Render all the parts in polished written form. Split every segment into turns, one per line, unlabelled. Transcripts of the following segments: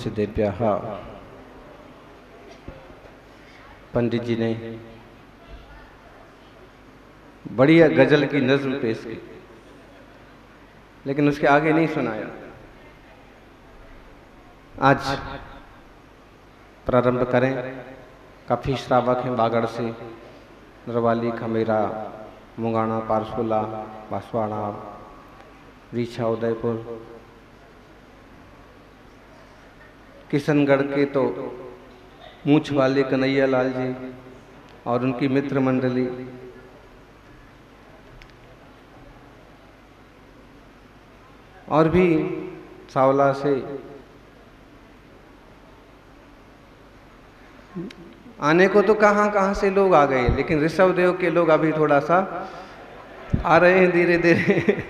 से देव्याः। पंडित जी ने बढ़िया गजल की नज्म पेश की, लेकिन उसके आगे नहीं सुनाया। आज प्रारंभ करें। काफी श्रावक हैं बागड़ से, नरवाली, खमेरा, मुंगाना, पारसोला, बांसवाड़ा, रीछा, उदयपुर, किशनगढ़ के तो मूछ वाले कन्हैया लाल जी और उनकी मित्र मंडली, और भी सावला से आने को तो कहाँ कहाँ से लोग आ गए, लेकिन ऋषभदेव के लोग अभी थोड़ा सा आ रहे हैं, धीरे धीरे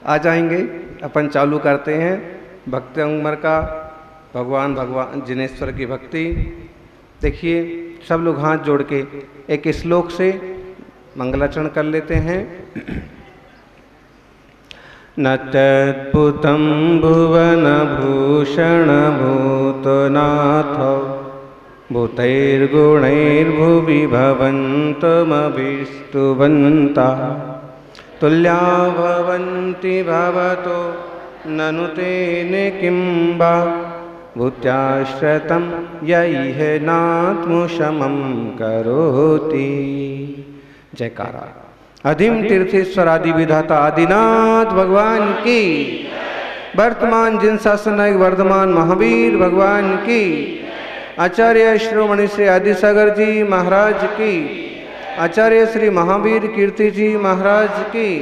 आ जाएंगे। अपन चालू करते हैं भक्ति उमर का, भगवान जिनेश्वर की भक्ति। देखिए सब लोग हाथ जोड़ के एक श्लोक से मंगलाचरण कर लेते हैं। न तद्भुतं भुवन भूषण भूतनाथ भूतैर्गुणैर्भुवि भवन्तमभिष्टुवन्ता तुल्या भवन्ति भवतो ननु तेन किं वा भूत्याश्रितं यैह नात्मशमं करोति। जयकारा। अधिम तीर्थेश्वर आदि विधाता आदिनाथ भगवान की, वर्तमान जिन शासनायक वर्धमान महावीर भगवान की, आचार्य श्रोमणि श्री आदिसागर जी महाराज की, आचार्य श्री महावीर कीर्ति जी महाराज की,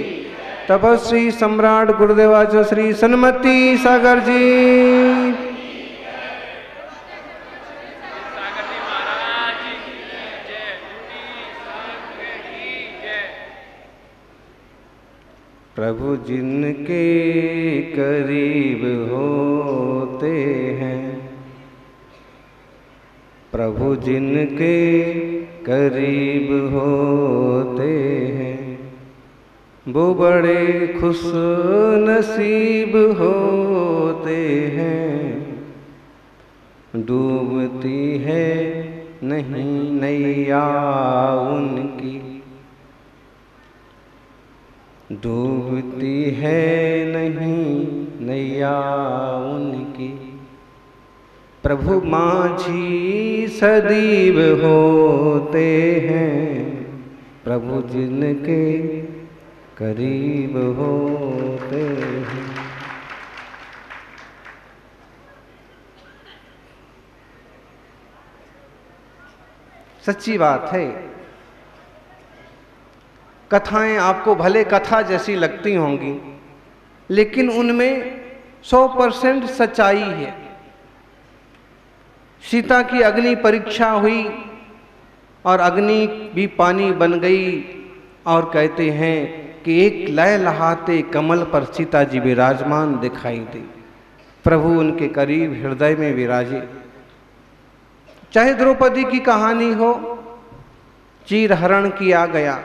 तपस्वी सम्राट गुरुदेवाचार्य श्री सन्मति सागर जी, प्रभु जिनके करीब होते हैं, प्रभु जिनके करीब होते हैं, वो बड़े खुश नसीब होते हैं। डूबती है नहीं नैया उनकी, डूबती है नहीं नैया उनकी, प्रभु माझी सदैव होते हैं, प्रभु जिनके करीब होते हैं। सच्ची बात है, कथाएं आपको भले कथा जैसी लगती होंगी, लेकिन उनमें 100% सच्चाई है। सीता की अग्नि परीक्षा हुई और अग्नि भी पानी बन गई, और कहते हैं कि एक लहलहाते कमल पर सीता जी विराजमान दिखाई दी। प्रभु उनके करीब हृदय में विराजे। चाहे द्रौपदी की कहानी हो, चीर हरण किया गया,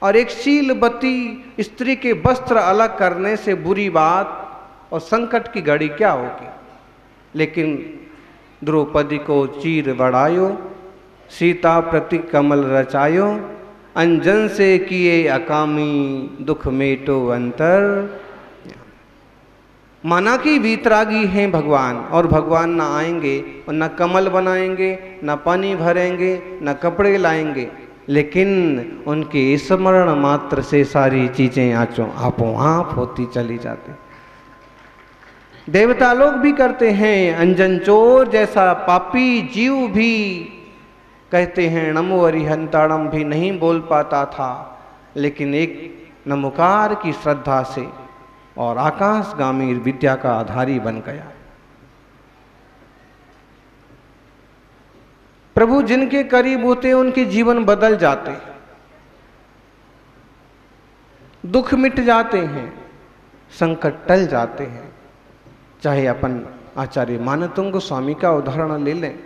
और एक शीलवती स्त्री के वस्त्र अलग करने से बुरी बात और संकट की घड़ी क्या होगी, लेकिन द्रौपदी को चीर बढ़ायो, सीता प्रति कमल रचायो, अंजन से किए अकामी दुख मेटो अंतर। माना कि वीतरागी हैं भगवान, और भगवान ना आएंगे और ना कमल बनाएंगे, ना पानी भरेंगे, ना कपड़े लाएंगे, लेकिन उनके स्मरण मात्र से सारी चीजें आपो आप होती चली जाती। देवता लोग भी करते हैं, अंजन चोर जैसा पापी जीव भी कहते हैं नमो अरिहंताणम भी नहीं बोल पाता था, लेकिन एक नमोकार की श्रद्धा से और आकाशगामी विद्या का आधारी बन गया। प्रभु जिनके करीब होते हैं उनके जीवन बदल जाते हैं, दुख मिट जाते हैं, संकट टल जाते हैं। चाहे अपन आचार्य मानतुंग गोस्वामी का उदाहरण ले लें,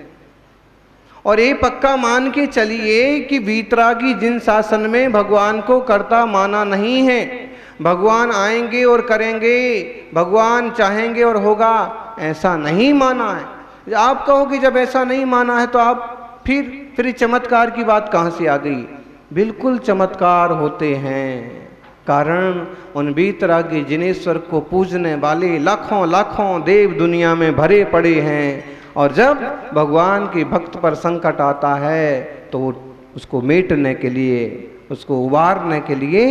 और ये पक्का मान के चलिए कि वीतरागी जिन शासन में भगवान को कर्ता माना नहीं है, भगवान आएंगे और करेंगे, भगवान चाहेंगे और होगा, ऐसा नहीं माना है। आप कहो कि जब ऐसा नहीं माना है तो आप फिर चमत्कार की बात कहाँ से आ गई? बिल्कुल चमत्कार होते हैं, कारण उन वीतरागी जिनेश्वर को पूजने वाले लाखों लाखों देव दुनिया में भरे पड़े हैं, और जब भगवान के भक्त पर संकट आता है तो वो उसको मेटने के लिए, उसको उबारने के लिए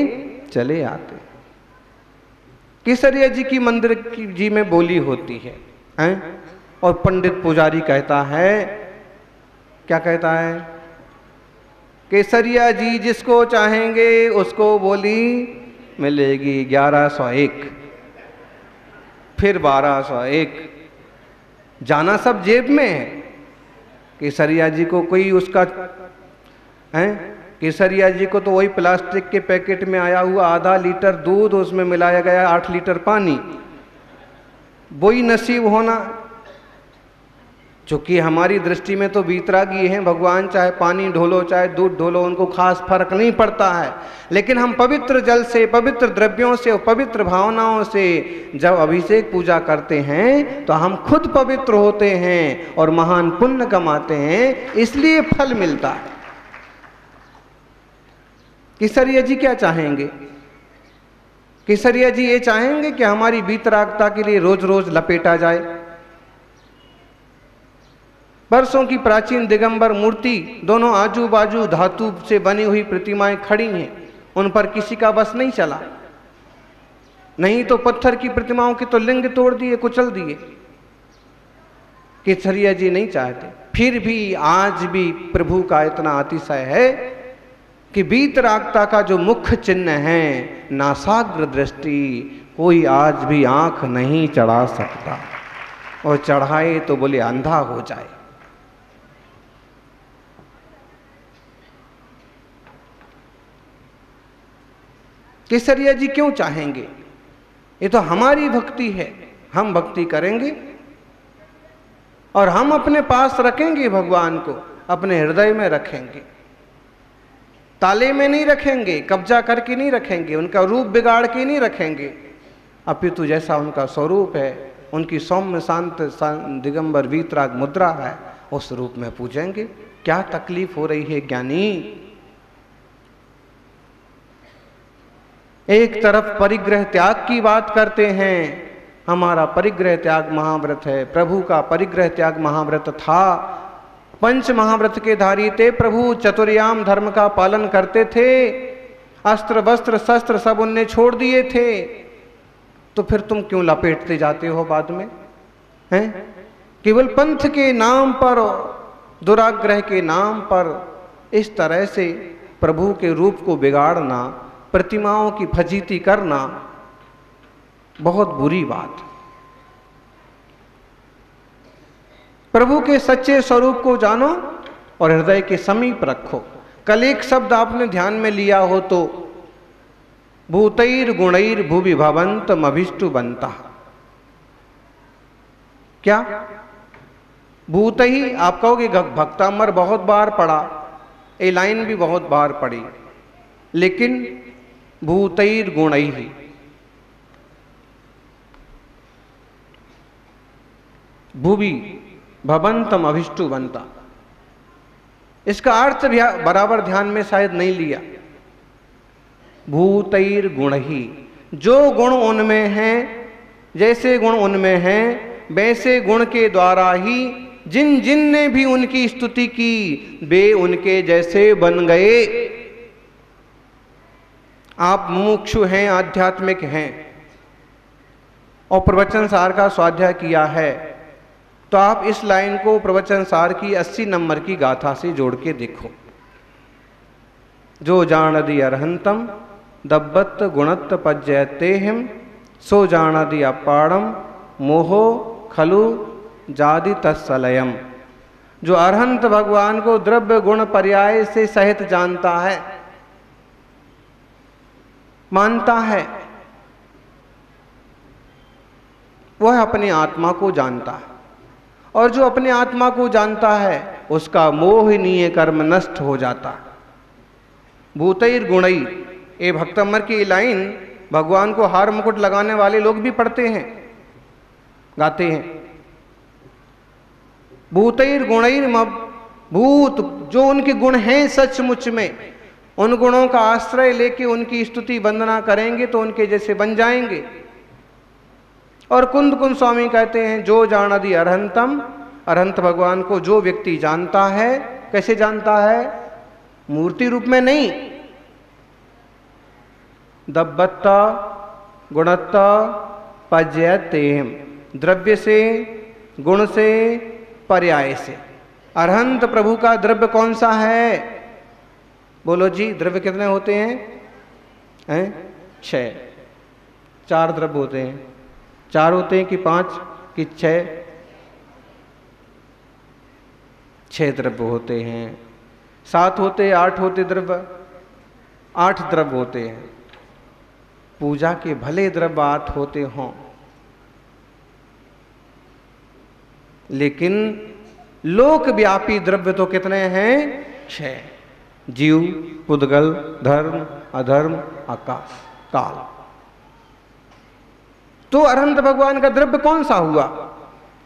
चले आते। केसरिया जी की मंदिर की जी में बोली होती है, हैं? और पंडित पुजारी कहता है, क्या कहता है? केसरिया जी जिसको चाहेंगे उसको बोली मिलेगी 1101, फिर 1201, जाना सब जेब में है। केसरिया जी को कोई उसका है, केसरिया जी को तो वही प्लास्टिक के पैकेट में आया हुआ आधा लीटर दूध, उसमें मिलाया गया 8 लीटर पानी, वही नसीब होना। चूंकि हमारी दृष्टि में तो वीतरागी हैं भगवान, चाहे पानी ढोलो चाहे दूध ढोलो, उनको खास फर्क नहीं पड़ता है। लेकिन हम पवित्र जल से, पवित्र द्रव्यों से और पवित्र भावनाओं से जब अभिषेक पूजा करते हैं तो हम खुद पवित्र होते हैं और महान पुण्य कमाते हैं, इसलिए फल मिलता है। केसरिया जी क्या चाहेंगे? केसरिया जी ये चाहेंगे कि हमारी वीतरागता के लिए रोज रोज लपेटा जाए। वर्षों की प्राचीन दिगंबर मूर्ति, दोनों आजू बाजू धातु से बनी हुई प्रतिमाएं खड़ी हैं, उन पर किसी का बस नहीं चला। नहीं तो पत्थर की प्रतिमाओं के तो लिंग तोड़ दिए, कुचल दिए। केसरिया जी नहीं चाहते। फिर भी आज भी प्रभु का इतना अतिशय है कि वीतरागता का जो मुख्य चिन्ह है नासाग्र दृष्टि, कोई आज भी आंख नहीं चढ़ा सकता, और चढ़ाए तो बोले अंधा हो जाए। केसरिया जी क्यों चाहेंगे? ये तो हमारी भक्ति है, हम भक्ति करेंगे और हम अपने पास रखेंगे भगवान को, अपने हृदय में रखेंगे, ताले में नहीं रखेंगे, कब्जा करके नहीं रखेंगे, उनका रूप बिगाड़ के नहीं रखेंगे, अपितु जैसा उनका स्वरूप है, उनकी सौम्य शांत दिगंबर वीतराग मुद्रा है, उस रूप में पूजेंगे। क्या तकलीफ हो रही है ज्ञानी? एक तरफ परिग्रह त्याग की बात करते हैं, हमारा परिग्रह त्याग महाव्रत है, प्रभु का परिग्रह त्याग महाव्रत था। पंच महाव्रत के धारी थे प्रभु, चतुर्याम धर्म का पालन करते थे, अस्त्र वस्त्र शस्त्र सब उनने छोड़ दिए थे, तो फिर तुम क्यों लपेटते जाते हो बाद में? हैं? केवल पंथ के नाम पर, दुराग्रह के नाम पर इस तरह से प्रभु के रूप को बिगाड़ना, प्रतिमाओं की फजीती करना बहुत बुरी बात। प्रभु के सच्चे स्वरूप को जानो और हृदय के समीप रखो। कल एक शब्द आपने ध्यान में लिया हो तो, भूतैर गुणैर भुवि भवन्तम अभिष्टु बनता। क्या भूत ही? आप कहोगे भक्तामर बहुत बार पढ़ा, ये लाइन भी बहुत बार पढ़ी, लेकिन भूतैर गुणैः, भुवि भवन्तम अभिष्टु बनता, इसका अर्थ भी बराबर ध्यान में शायद नहीं लिया। भूतैर गुणैः, जो गुण उनमें हैं, जैसे गुण उनमें हैं, वैसे गुण के द्वारा ही जिन जिन ने भी उनकी स्तुति की वे उनके जैसे बन गए। आप मुमुक्षु हैं, आध्यात्मिक हैं और प्रवचन सार का स्वाध्याय किया है, तो आप इस लाइन को प्रवचन सार की 80 नंबर की गाथा से जोड़ के देखो। जो जानदि अरहंतम दब्बत गुणत्त पज्जयतेहिम, सो जानदि अपाड़म मोहो खलु जादि तत्सलयम। जो अरहंत भगवान को द्रव्य गुण पर्याय से सहित जानता है, मानता है, वह अपनी आत्मा को जानता है, और जो अपने आत्मा को जानता है उसका मोहनीय कर्म नष्ट हो जाता। भूतैर गुणैः, ये भक्तमर की लाइन भगवान को हार मुकुट लगाने वाले लोग भी पढ़ते हैं, गाते हैं। भूतैर गुणैर भूत, जो उनके गुण हैं सचमुच में, उन गुणों का आश्रय लेके उनकी स्तुति वंदना करेंगे तो उनके जैसे बन जाएंगे। और कुंद कुंद स्वामी कहते हैं, जो जानदि अरहंतम, अरहंत भगवान को जो व्यक्ति जानता है, कैसे जानता है? मूर्ति रूप में नहीं, दब्बत्ता गुणत्ता पज्यतेम, द्रव्य से, गुण से, पर्याय से। अरहंत प्रभु का द्रव्य कौन सा है? बोलो जी, द्रव्य कितने होते हैं? 6। 4 द्रव्य होते हैं। 4 होते हैं कि 5 कि 6? 6 द्रव्य होते हैं। 7 होते, 8 होते द्रव्य, 8 द्रव्य होते हैं। पूजा के भले द्रव्य 8 होते हों, लेकिन लोकव्यापी द्रव्य तो कितने हैं? 6। जीव, पुद्गल, धर्म, अधर्म, आकाश, काल। तो अरहंत भगवान का द्रव्य कौन सा हुआ?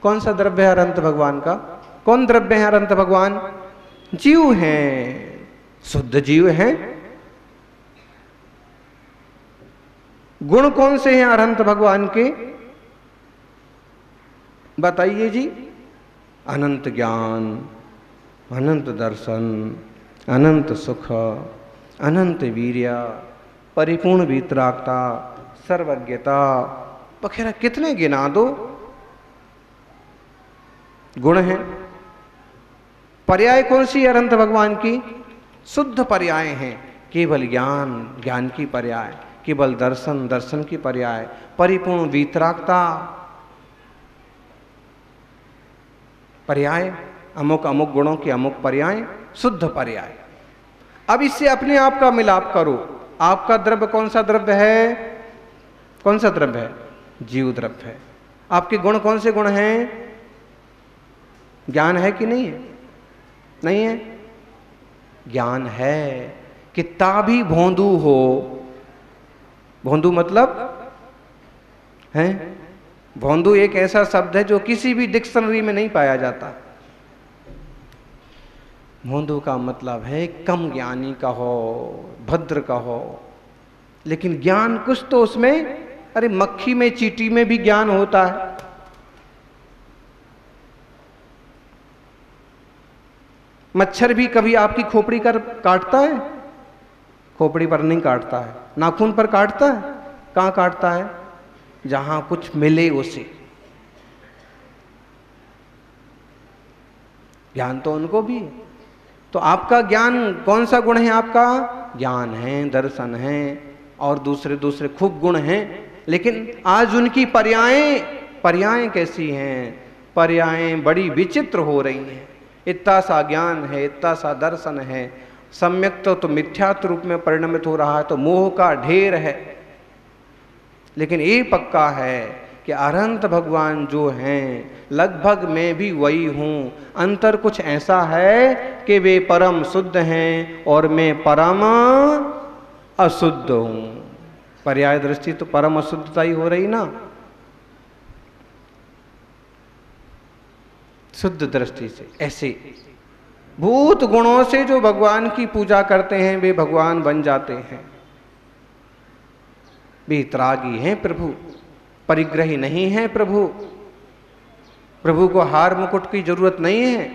कौन सा द्रव्य है अरहंत भगवान का? कौन द्रव्य है अरहंत भगवान? जीव हैं, शुद्ध जीव हैं। गुण कौन से हैं अरहंत भगवान के? बताइए जी। अनंत ज्ञान, अनंत दर्शन, अनंत सुख, अनंत वीर्य, परिपूर्ण वीतरागता, सर्वज्ञता वगैरह कितने गिना दो गुण हैं। पर्याय कौन सी अरहंत भगवान की? शुद्ध पर्याय हैं। केवल ज्ञान, ज्ञान की पर्याय, केवल दर्शन, दर्शन की पर्याय, परिपूर्ण वीतरागता पर्याय, अमुक अमुक गुणों के अमुक पर्याय, शुद्ध पर्याय। अब इससे अपने आप का मिलाप करो। आपका द्रव्य कौन सा द्रव्य है? कौन सा द्रव्य है? जीव द्रव्य है। आपके गुण कौन से गुण हैं? ज्ञान है कि नहीं है? नहीं है? ज्ञान है। कितना भी भोंदू हो, भोंदू मतलब है, भोंदू एक ऐसा शब्द है जो किसी भी डिक्शनरी में नहीं पाया जाता। भोंदू का मतलब है कम ज्ञानी का हो, भद्र का हो, लेकिन ज्ञान कुछ तो उसमें, अरे मक्खी में, चींटी में भी ज्ञान होता है। मच्छर भी कभी आपकी खोपड़ी कर काटता है? खोपड़ी पर नहीं काटता है। नाखून पर काटता है? कहाँ काटता है? जहां कुछ मिले उसे। ज्ञान तो उनको भी है। तो आपका ज्ञान कौन सा गुण है? आपका ज्ञान है, दर्शन है और दूसरे दूसरे खूब गुण हैं। लेकिन आज उनकी पर्यायें कैसी हैं? पर्यायें बड़ी विचित्र हो रही हैं। इतना सा ज्ञान है, इतना सा दर्शन है, सम्यक तो मिथ्यात्व रूप में परिणमित हो रहा है, तो मोह का ढेर है। लेकिन ये पक्का है कि अरहंत भगवान जो हैं, लगभग मैं भी वही हूँ। अंतर कुछ ऐसा है कि वे परम शुद्ध हैं और मैं परम अशुद्ध हूँ। पर्याय दृष्टि तो परम अशुद्धता ही हो रही ना। शुद्ध दृष्टि से ऐसे भूत गुणों से जो भगवान की पूजा करते हैं वे भगवान बन जाते हैं। वीतरागी हैं प्रभु, परिग्रही नहीं है प्रभु। प्रभु को हार मुकुट की जरूरत नहीं है।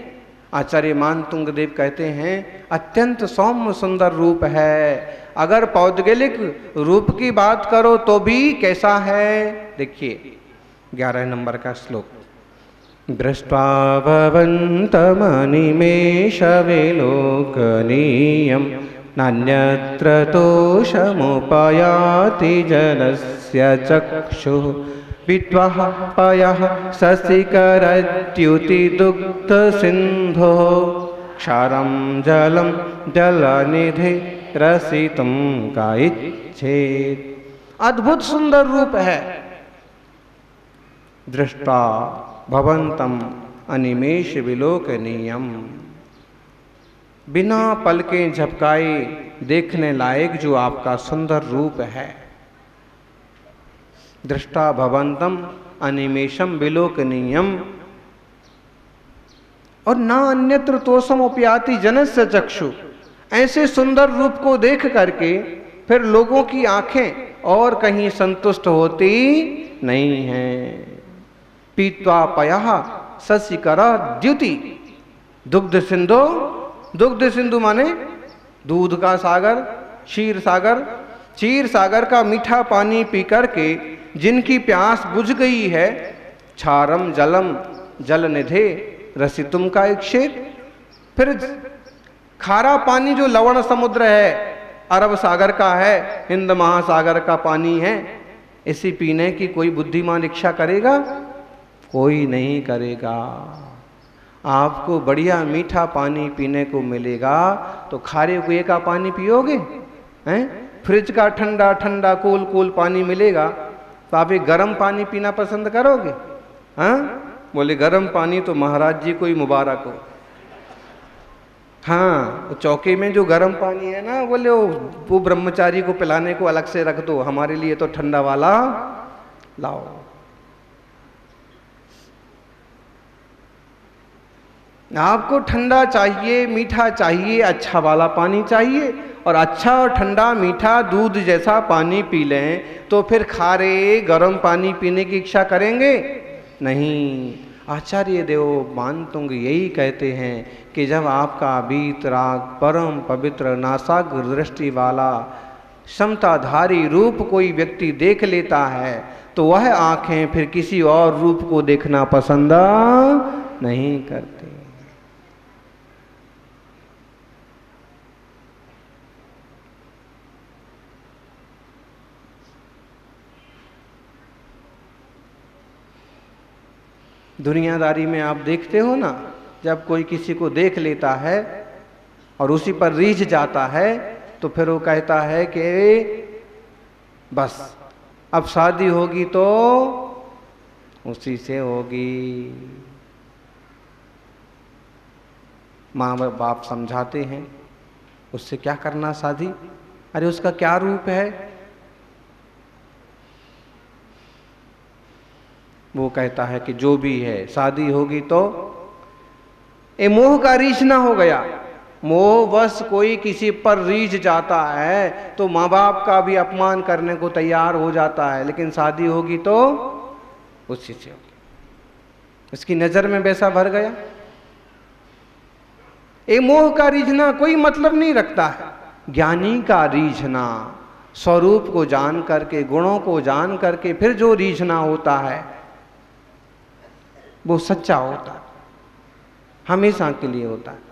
आचार्य मान तुंगदेव कहते हैं अत्यंत सौम्य सुंदर रूप है। अगर पौद्गलिक रूप की बात करो तो भी कैसा है? देखिए 11 नंबर का श्लोक। दृष्ट्वा भवन्तमनिमेषविलोकनीयं नान्यत्र तोषमुपयाति जनस्य चक्षुः विद्वः पयः शशिकरद्युतिदुग्धसिन्धोः क्षारं जलं जलनिधि रसितुं काइच्छेत्। अद्भुत सुंदर रूप है। दृष्टा भवंतम अनिमेष विलोकनीयम, बिना पलकें झपकाए देखने लायक जो आपका सुंदर रूप है। दृष्टा भवंतम अनिमेषम विलोकनीयम, और ना अन्यत्र तोषम उपयाति जनस्य चक्षु। ऐसे सुंदर रूप को देख करके फिर लोगों की आंखें और कहीं संतुष्ट होती नहीं हैं। पीत्वा पयः शशिकर द्युति दुग्ध सिंधु। दुग्ध सिंधु माने दूध का सागर, क्षीर सागर। क्षीर सागर का मीठा पानी पी करके जिनकी प्यास बुझ गई है, क्षारम जलम जल निधे रसितुम का एक शेर। फिर खारा पानी जो लवण समुद्र है, अरब सागर का है, हिंद महासागर का पानी है, इसी पीने की कोई बुद्धिमान इच्छा करेगा? कोई नहीं करेगा। आपको बढ़िया मीठा पानी पीने को मिलेगा तो खारे कुएं का पानी पियोगे? हैं? फ्रिज का ठंडा ठंडा कूल कूल पानी मिलेगा तो आप एक गर्म पानी पीना पसंद करोगे? हाँ, बोले गर्म पानी तो महाराज जी को ही मुबारक हो। हाँ, चौके में जो गर्म पानी है ना, बोले वो ब्रह्मचारी को पिलाने को अलग से रख दो, हमारे लिए तो ठंडा वाला लाओ। आपको ठंडा चाहिए, मीठा चाहिए, अच्छा वाला पानी चाहिए, और अच्छा और ठंडा मीठा दूध जैसा पानी पी लें तो फिर खारे गर्म पानी पीने की इच्छा करेंगे? नहीं। आचार्य देव मानतुंग यही कहते हैं कि जब आपका वीतराग परम पवित्र नासाग्र दृष्टि वाला समताधारी रूप कोई व्यक्ति देख लेता है तो वह आंखें फिर किसी और रूप को देखना पसंद नहीं करते। दुनियादारी में आप देखते हो ना, जब कोई किसी को देख लेता है और उसी पर रीझ जाता है तो फिर वो कहता है कि बस अब शादी होगी तो उसी से होगी। माँ बाप समझाते हैं उससे क्या करना शादी, अरे उसका क्या रूप है? वो कहता है कि जो भी है शादी होगी तो। ये मोह का रीझना हो गया। मोह बस कोई किसी पर रीझ जाता है तो माँ बाप का भी अपमान करने को तैयार हो जाता है, लेकिन शादी होगी तो उसी से होगी। उसकी नजर में वैसा भर गया। ये मोह का रीझना कोई मतलब नहीं रखता है। ज्ञानी का रीझना, स्वरूप को जान करके, गुणों को जान करके फिर जो रीझना होता है वो सच्चा होता है, हमेशा के लिए होता है।